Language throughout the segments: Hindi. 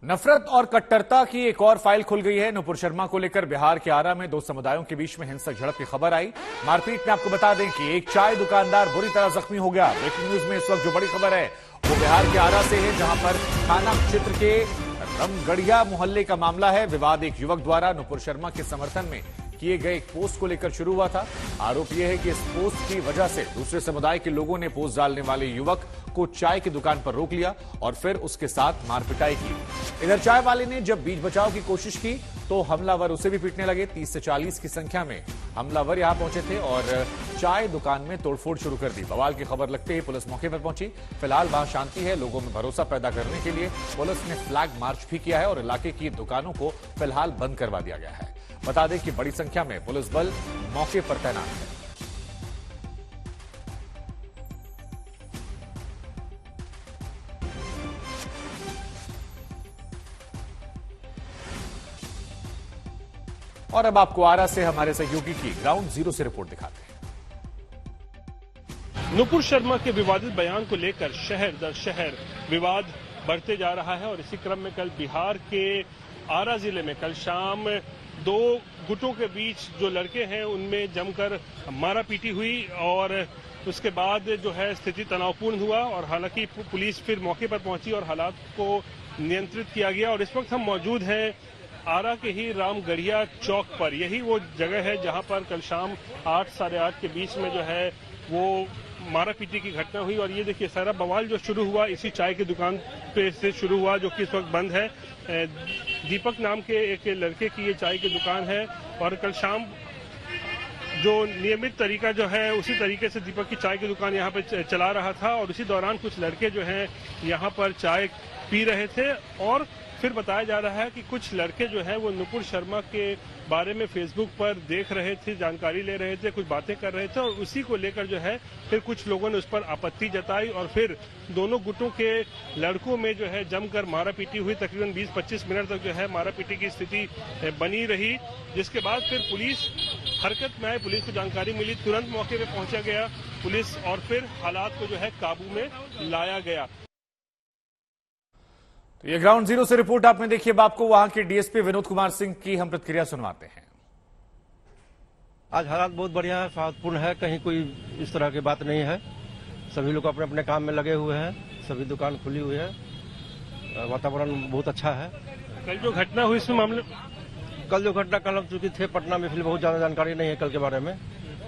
नफरत और कट्टरता की एक और फाइल खुल गई है। नुपुर शर्मा को लेकर बिहार के आरा में दो समुदायों के बीच में हिंसक झड़प की खबर आई। मारपीट में आपको बता दें कि एक चाय दुकानदार बुरी तरह जख्मी हो गया। ब्रेकिंग न्यूज में इस वक्त जो बड़ी खबर है वो बिहार के आरा से है, जहां पर थाना क्षेत्र के रमगढ़िया मोहल्ले का मामला है। विवाद एक युवक द्वारा नुपुर शर्मा के समर्थन में किए गए एक पोस्ट को लेकर शुरू हुआ था। आरोप यह है कि इस पोस्ट की वजह से दूसरे समुदाय के लोगों ने पोस्ट डालने वाले युवक को चाय की दुकान पर रोक लिया और फिर उसके साथ मारपिटाई की। इधर चाय वाले ने जब बीच बचाव की कोशिश की तो हमलावर उसे भी पीटने लगे। 30 से 40 की संख्या में हमलावर यहां पहुंचे थे और चाय दुकान में तोड़फोड़ शुरू कर दी। बवाल की खबर लगते ही पुलिस मौके पर पहुंची। फिलहाल वहां शांति है। लोगों में भरोसा पैदा करने के लिए पुलिस ने फ्लैग मार्च भी किया है और इलाके की दुकानों को फिलहाल बंद करवा दिया गया है। बता दें कि बड़ी संख्या में पुलिस बल मौके पर तैनात है। और अब आपको आरा से हमारे सहयोगी की ग्राउंड जीरो से रिपोर्ट दिखाते हैं। नुपुर शर्मा के विवादित बयान को लेकर शहर दर शहर विवाद बढ़ते जा रहा है और इसी क्रम में कल बिहार के आरा जिले में कल शाम दो गुटों के बीच जो लड़के हैं उनमें जमकर मारापीटी हुई और उसके बाद जो है स्थिति तनावपूर्ण हुआ और हालांकि पुलिस फिर मौके पर पहुंची और हालात को नियंत्रित किया गया। और इस वक्त हम मौजूद हैं आरा के ही रामगढ़िया चौक पर। यही वो जगह है जहां पर कल शाम 8 साढ़े 8 के बीच में जो है वो मारापीटी की घटना हुई। और ये देखिए सारा बवाल जो शुरू हुआ इसी चाय की दुकान पे से शुरू हुआ, जो कि इस वक्त बंद है। दीपक नाम के एक लड़के की ये चाय की दुकान है और कल शाम जो नियमित तरीका जो है उसी तरीके से दीपक की चाय की दुकान यहाँ पे चला रहा था और उसी दौरान कुछ लड़के जो हैं यहाँ पर चाय पी रहे थे। और फिर बताया जा रहा है कि कुछ लड़के जो है वो नुपुर शर्मा के बारे में फेसबुक पर देख रहे थे, जानकारी ले रहे थे, कुछ बातें कर रहे थे और उसी को लेकर जो है फिर कुछ लोगों ने उस पर आपत्ति जताई और फिर दोनों गुटों के लड़कों में जो है जमकर मारापीटी हुई। तकरीबन 20-25 मिनट तक जो है मारापीटी की स्थिति बनी रही, जिसके बाद फिर पुलिस हरकत में आई। पुलिस को जानकारी मिली, तुरंत मौके पर पहुंचा गया पुलिस और फिर हालात को जो है काबू में लाया गया। तो ये ग्राउंड जीरो से रिपोर्ट आपने देखी। अब आपको वहां के डीएसपी विनोद कुमार सिंह की हम प्रतिक्रिया सुनवाते हैं। आज हालात बहुत बढ़िया है, शांतिपूर्ण है, कहीं कोई इस तरह की बात नहीं है। सभी लोग अपने अपने काम में लगे हुए हैं, सभी दुकान खुली हुई है, वातावरण बहुत अच्छा है। कल जो घटना हुई इसमें मामले कल जो घटना कल हम चूंकि थे पटना में, फिर बहुत ज्यादा जानकारी नहीं है कल के बारे में।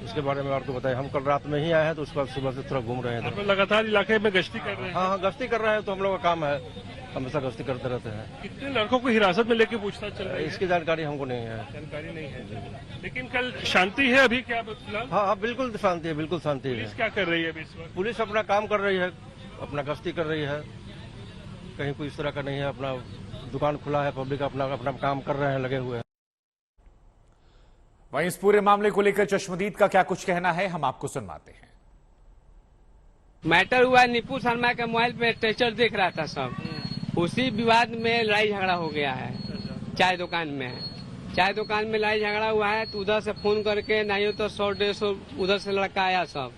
उसके बारे में आपको बताएं, हम कल रात में ही आए हैं तो उसके बाद सुबह से थोड़ा घूम रहे हैं। तो लगातार इलाके में गश्ती कर रहे हैं? हाँ, गश्ती कर रहे हैं, तो हम लोग का काम है, हमेशा गश्ती करते रहते हैं। कितने लड़कों को हिरासत में लेके पूछताछ चल रही है? इसकी जानकारी हमको नहीं है। जानकारी नहीं है, लेकिन कल शांति है अभी क्या फिलहाल? हाँ, बिल्कुल शांति है, बिल्कुल शांति है। पुलिस क्या कर रही है अभी इस वक्त? पुलिस अपना काम कर रही है, अपना गश्ती कर रही है, कहीं कोई इस तरह का नहीं है। अपना दुकान खुला है, पब्लिक अपना अपना काम कर रहे हैं, लगे हुए हैं। वहीं इस पूरे मामले को लेकर चश्मदीद का क्या कुछ कहना है, हम आपको सुनवाते हैं। मैटर हुआ नुपुर शर्मा के मोबाइल पे टेचर देख रहा था सब, उसी विवाद में लड़ाई झगड़ा हो गया है। चाय दुकान में लड़ाई झगड़ा हुआ है तो उधर से फोन करके नहीं हो तो 100-150 उधर से लड़का आया, सब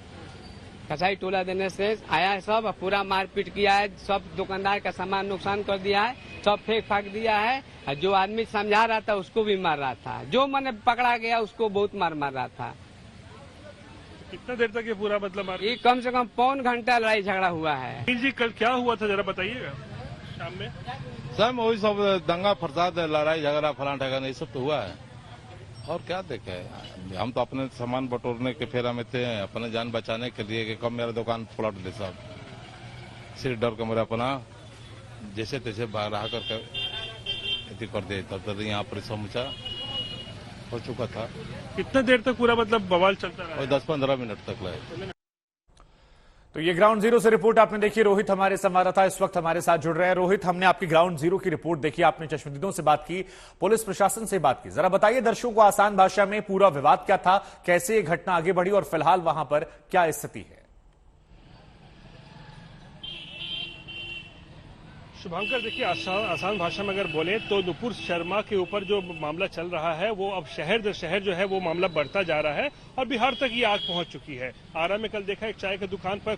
कसाई टोला देने से आया है, सब पूरा मारपीट किया है, सब दुकानदार का सामान नुकसान कर दिया है, सब फेंक फाक दिया है। जो आदमी समझा रहा था उसको भी मार रहा था, जो मैंने पकड़ा गया उसको बहुत मार रहा था। कितना देर तक ये पूरा मतलब ये कम से कम पौन घंटा लड़ाई झगड़ा हुआ है। जी कल क्या हुआ था जरा बताइएगा? शाम में सब वही सब दंगा फसाद, लड़ाई झगड़ा, फलाना ठगाना, ये सब तो हुआ है। और क्या देखे, हम तो अपने सामान बटोरने के फेरा में थे, अपने जान बचाने के लिए कि कब मेरा दुकान पलट दे सब, सिर्फ डर के मेरा अपना जैसे तैसे बाहर आ करके कर दे। तब यहाँ पर समूचा हो चुका था। कितना देर तक पूरा मतलब बवाल चलता रहा? 10-15 मिनट तक लगे। तो ये ग्राउंड जीरो से रिपोर्ट आपने देखी। रोहित हमारे संवाददाता इस वक्त हमारे साथ जुड़ रहे हैं। रोहित, हमने आपकी ग्राउंड जीरो की रिपोर्ट देखी, आपने चश्मदीदों से बात की, पुलिस प्रशासन से बात की। जरा बताइए दर्शकों को आसान भाषा में पूरा विवाद क्या था, कैसे ये घटना आगे बढ़ी और फिलहाल वहां पर क्या स्थिति है? शुभंकर, देखिए आसान भाषा में अगर बोले तो नुपुर शर्मा के ऊपर जो मामला चल रहा है वो अब शहर दर शहर जो है वो मामला बढ़ता जा रहा है और बिहार तक ये आग पहुंच चुकी है। आरा में कल देखा एक चाय की दुकान पर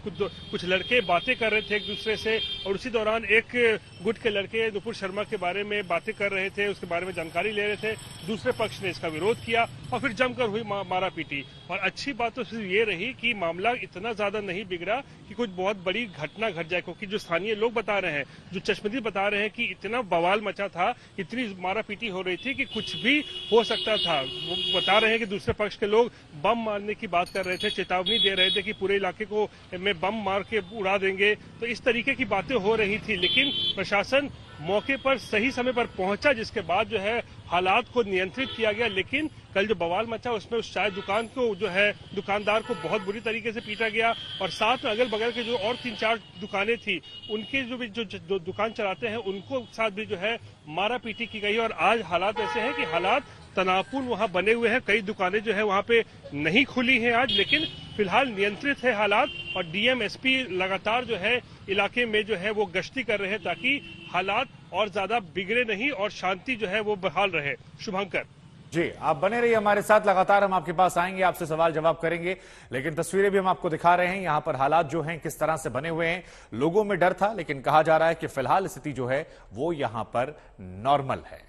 कुछ लड़के बातें कर रहे थे एक दूसरे से और उसी दौरान एक गुट के लड़के नुपुर शर्मा के बारे में बातें कर रहे थे, उसके बारे में जानकारी ले रहे थे। दूसरे पक्ष ने इसका विरोध किया और फिर जमकर हुई मारा पीटी। और अच्छी बात तो सिर्फ ये रही कि मामला इतना ज्यादा नहीं बिगड़ा कि कुछ बहुत बड़ी घटना घट जाए, क्योंकि जो स्थानीय लोग बता रहे हैं, जो चश्मदीद बता रहे हैं कि इतना बवाल मचा था, इतनी मारा पीटी हो रही थी कि कुछ भी हो सकता था। वो बता रहे हैं कि दूसरे पक्ष के लोग बम मारने की बात कर रहे थे, चेतावनी दे रहे थे कि पूरे इलाके को में बम मार के उड़ा देंगे। तो इस तरीके की बातें हो रही थी, लेकिन प्रशासन मौके पर सही समय पर पहुंचा, जिसके बाद जो है हालात को नियंत्रित किया गया। लेकिन कल जो बवाल मचा उसमें उस चाय दुकान को जो है दुकानदार को बहुत बुरी तरीके से पीटा गया और साथ में अगल बगल के जो और 3-4 दुकानें थी उनके जो दुकान चलाते हैं उनको साथ भी जो है मारा पीटी की गई। और आज हालात ऐसे हैं कि हालात तनावपूर्ण वहां बने हुए हैं। कई दुकानें जो है वहां पे नहीं खुली हैं आज, लेकिन फिलहाल नियंत्रित है हालात और डीएम एसपी लगातार जो है इलाके में जो है वो गश्ती कर रहे हैं ताकि हालात और ज्यादा बिगड़े नहीं और शांति जो है वो बहाल रहे। शुभंकर जी, आप बने रहिए हमारे साथ, लगातार हम आपके पास आएंगे, आपसे सवाल जवाब करेंगे। लेकिन तस्वीरें भी हम आपको दिखा रहे हैं, यहां पर हालात जो हैं किस तरह से बने हुए हैं। लोगों में डर था, लेकिन कहा जा रहा है कि फिलहाल स्थिति जो है वो यहां पर नॉर्मल है।